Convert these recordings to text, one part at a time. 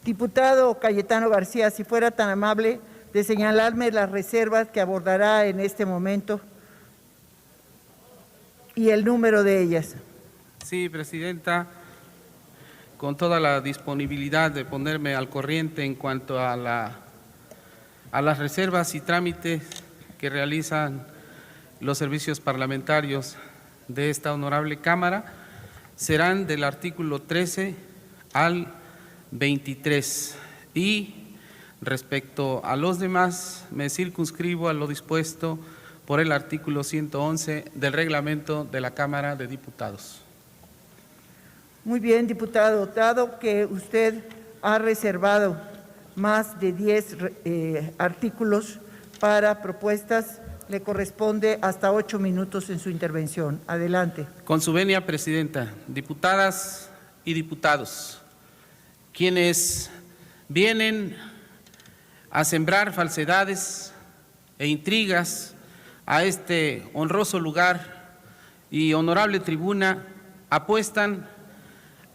Diputado Cayetano García, si fuera tan amable de señalarme las reservas que abordará en este momento y el número de ellas. Sí, Presidenta, con toda la disponibilidad de ponerme al corriente en cuanto a las reservas y trámites que realizan los servicios parlamentarios de esta honorable Cámara, serán del artículo 13 al 23. Y respecto a los demás, me circunscribo a lo dispuesto por el artículo 111 del reglamento de la Cámara de Diputados. Muy bien, diputado, dado que usted ha reservado más de 10 artículos para propuestas, le corresponde hasta 8 minutos en su intervención. Adelante. Con su venia, Presidenta, diputadas y diputados, quienes vienen a sembrar falsedades e intrigas a este honroso lugar y honorable tribuna, apuestan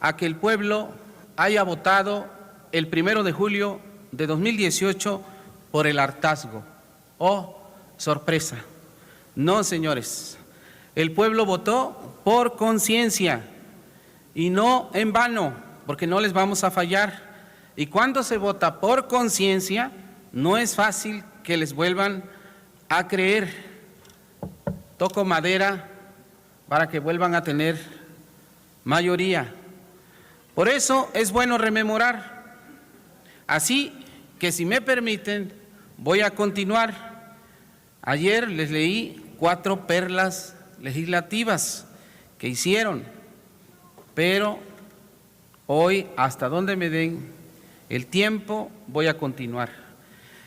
a que el pueblo haya votado el 1 de julio de 2018 por el hartazgo. ¡Oh, sorpresa! No, señores, el pueblo votó por conciencia y no en vano, porque no les vamos a fallar. Y cuando se vota por conciencia, no es fácil que les vuelvan a creer. Toco madera para que vuelvan a tener mayoría. Por eso es bueno rememorar. Así que, si me permiten, voy a continuar. Ayer les leí 4 perlas legislativas que hicieron, pero hoy, hasta donde me den el tiempo, voy a continuar.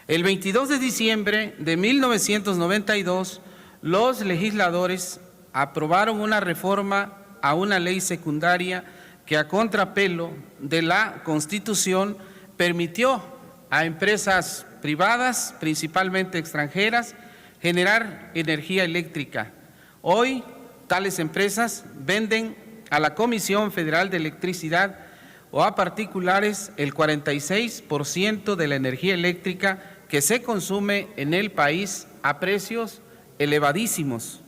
El 22 de diciembre de 1992, los legisladores aprobaron una reforma a una ley secundaria que, a contrapelo de la Constitución, permitió a empresas privadas, principalmente extranjeras, generar energía eléctrica. Hoy, tales empresas venden a la Comisión Federal de Electricidad o a particulares el 46% de la energía eléctrica que se consume en el país a precios elevadísimos.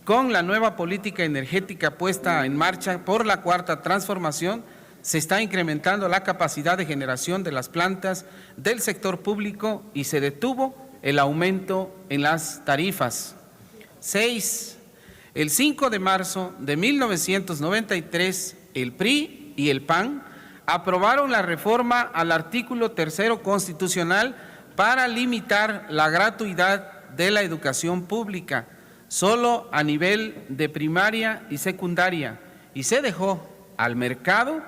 Con la nueva política energética puesta en marcha por la Cuarta Transformación, se está incrementando la capacidad de generación de las plantas del sector público y se detuvo el aumento en las tarifas. 6. El 5 de marzo de 1993, el PRI y el PAN aprobaron la reforma al artículo 3 constitucional para limitar la gratuidad de la educación pública solo a nivel de primaria y secundaria, y se dejó al mercado,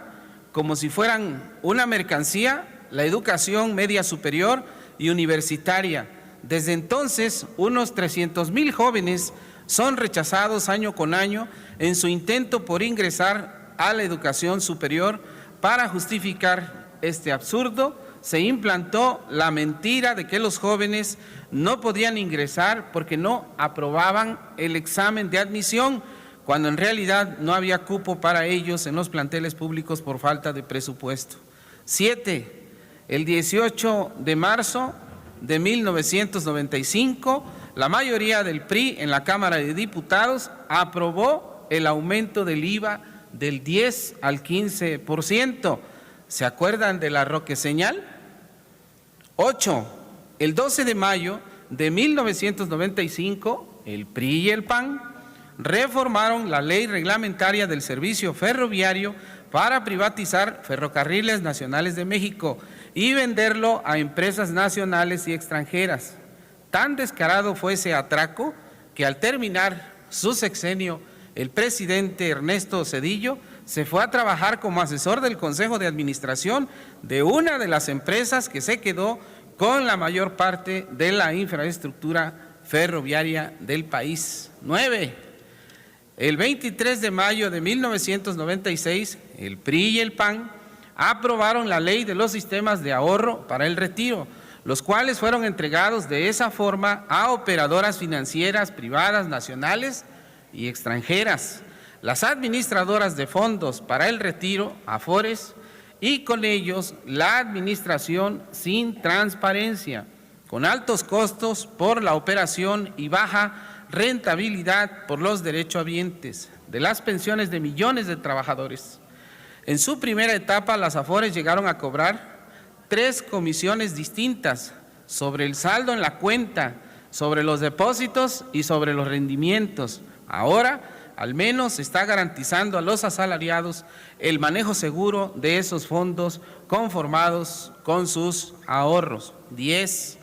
como si fueran una mercancía, la educación media superior y universitaria. Desde entonces, unos 300,000 jóvenes son rechazados año con año en su intento por ingresar a la educación superior. Para justificar este absurdo, se implantó la mentira de que los jóvenes no podían ingresar porque no aprobaban el examen de admisión, cuando en realidad no había cupo para ellos en los planteles públicos por falta de presupuesto. 7. El 18 de marzo de 1995, la mayoría del PRI en la Cámara de Diputados aprobó el aumento del IVA del 10 al 15%. ¿Se acuerdan de la roqueseñal? 8. El 12 de mayo de 1995, el PRI y el PAN reformaron la ley reglamentaria del servicio ferroviario para privatizar Ferrocarriles Nacionales de México y venderlo a empresas nacionales y extranjeras. Tan descarado fue ese atraco que, al terminar su sexenio, el presidente Ernesto Zedillo se fue a trabajar como asesor del Consejo de Administración de una de las empresas que se quedó con la mayor parte de la infraestructura ferroviaria del país. 9. El 23 de mayo de 1996, el PRI y el PAN aprobaron la ley de los sistemas de ahorro para el retiro, los cuales fueron entregados de esa forma a operadoras financieras privadas nacionales y extranjeras. Las administradoras de fondos para el retiro, Afores, y con ellos la administración sin transparencia, con altos costos por la operación y baja rentabilidad por los derechohabientes de las pensiones de millones de trabajadores. En su primera etapa, las Afores llegaron a cobrar 3 comisiones distintas sobre el saldo en la cuenta, sobre los depósitos y sobre los rendimientos. Ahora, al menos, se está garantizando a los asalariados el manejo seguro de esos fondos conformados con sus ahorros. 10.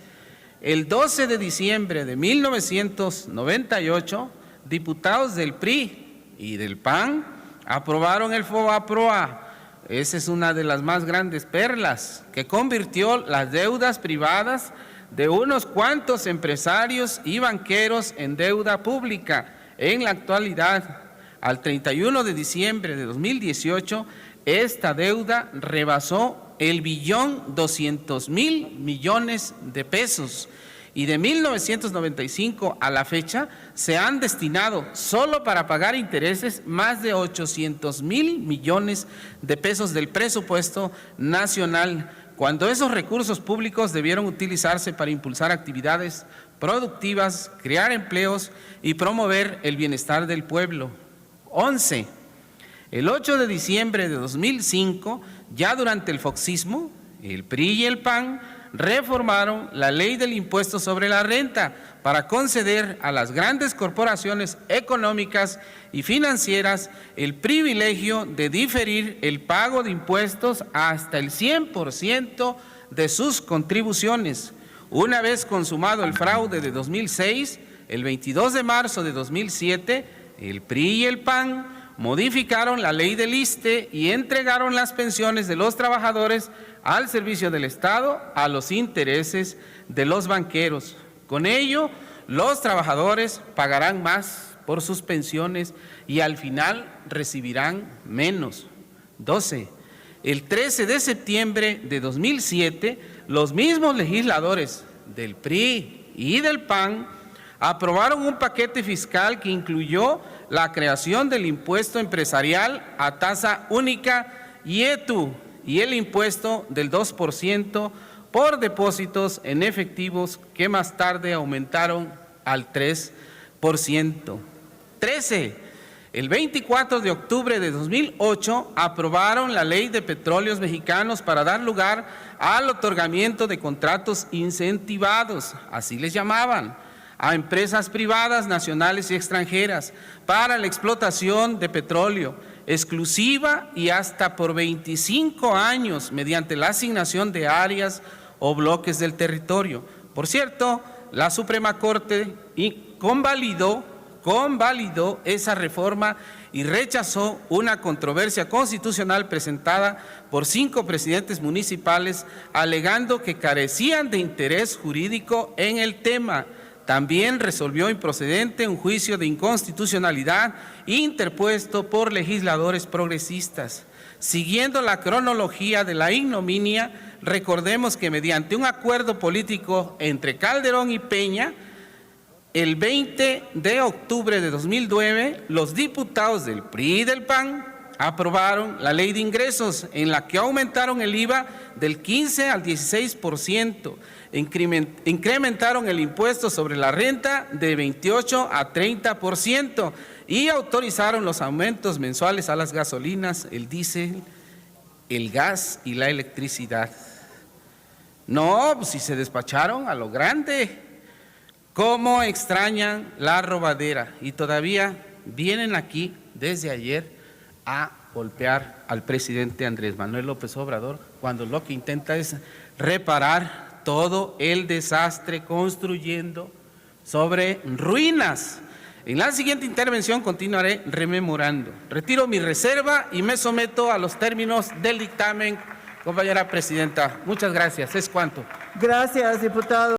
El 12 de diciembre de 1998, diputados del PRI y del PAN aprobaron el FOBAPROA. Esa es una de las más grandes perlas que convirtió las deudas privadas de unos cuantos empresarios y banqueros en deuda pública. En la actualidad, al 31 de diciembre de 2018, esta deuda rebasó el 1.200.000 millones de pesos. Y de 1995 a la fecha se han destinado solo para pagar intereses más de 800.000 millones de pesos del presupuesto nacional, cuando esos recursos públicos debieron utilizarse para impulsar actividades productivas, crear empleos y promover el bienestar del pueblo. 11. El 8 de diciembre de 2005, ya durante el foxismo, el PRI y el PAN reformaron la ley del impuesto sobre la renta para conceder a las grandes corporaciones económicas y financieras el privilegio de diferir el pago de impuestos hasta el 100% de sus contribuciones. Una vez consumado el fraude de 2006, el 22 de marzo de 2007, el PRI y el PAN modificaron la ley del ISSSTE y entregaron las pensiones de los trabajadores al servicio del Estado a los intereses de los banqueros. Con ello, los trabajadores pagarán más por sus pensiones y al final recibirán menos. 12. El 13 de septiembre de 2007, los mismos legisladores del PRI y del PAN aprobaron un paquete fiscal que incluyó la creación del impuesto empresarial a tasa única IETU y el impuesto del 2% por depósitos en efectivos que más tarde aumentaron al 3%. 13. El 24 de octubre de 2008 aprobaron la Ley de Petróleos Mexicanos para dar lugar al otorgamiento de contratos incentivados, así les llamaban, a empresas privadas, nacionales y extranjeras para la explotación de petróleo, exclusiva y hasta por 25 años mediante la asignación de áreas o bloques del territorio. Por cierto, la Suprema Corte convalidó esa reforma y rechazó una controversia constitucional presentada por 5 presidentes municipales alegando que carecían de interés jurídico en el tema. También resolvió improcedente un juicio de inconstitucionalidad interpuesto por legisladores progresistas. Siguiendo la cronología de la ignominia, recordemos que mediante un acuerdo político entre Calderón y Peña, el 20 de octubre de 2009, los diputados del PRI y del PAN aprobaron la Ley de Ingresos, en la que aumentaron el IVA del 15 al 16%, incrementaron el impuesto sobre la renta de 28 a 30% y autorizaron los aumentos mensuales a las gasolinas, el diésel, el gas y la electricidad. No, pues si se despacharon a lo grande. ¿Cómo extrañan la robadera? Y todavía vienen aquí desde ayer a golpear al presidente Andrés Manuel López Obrador, cuando lo que intenta es reparar todo el desastre construyendo sobre ruinas. En la siguiente intervención continuaré rememorando. Retiro mi reserva y me someto a los términos del dictamen, compañera presidenta. Muchas gracias. Es cuanto. Gracias, diputado.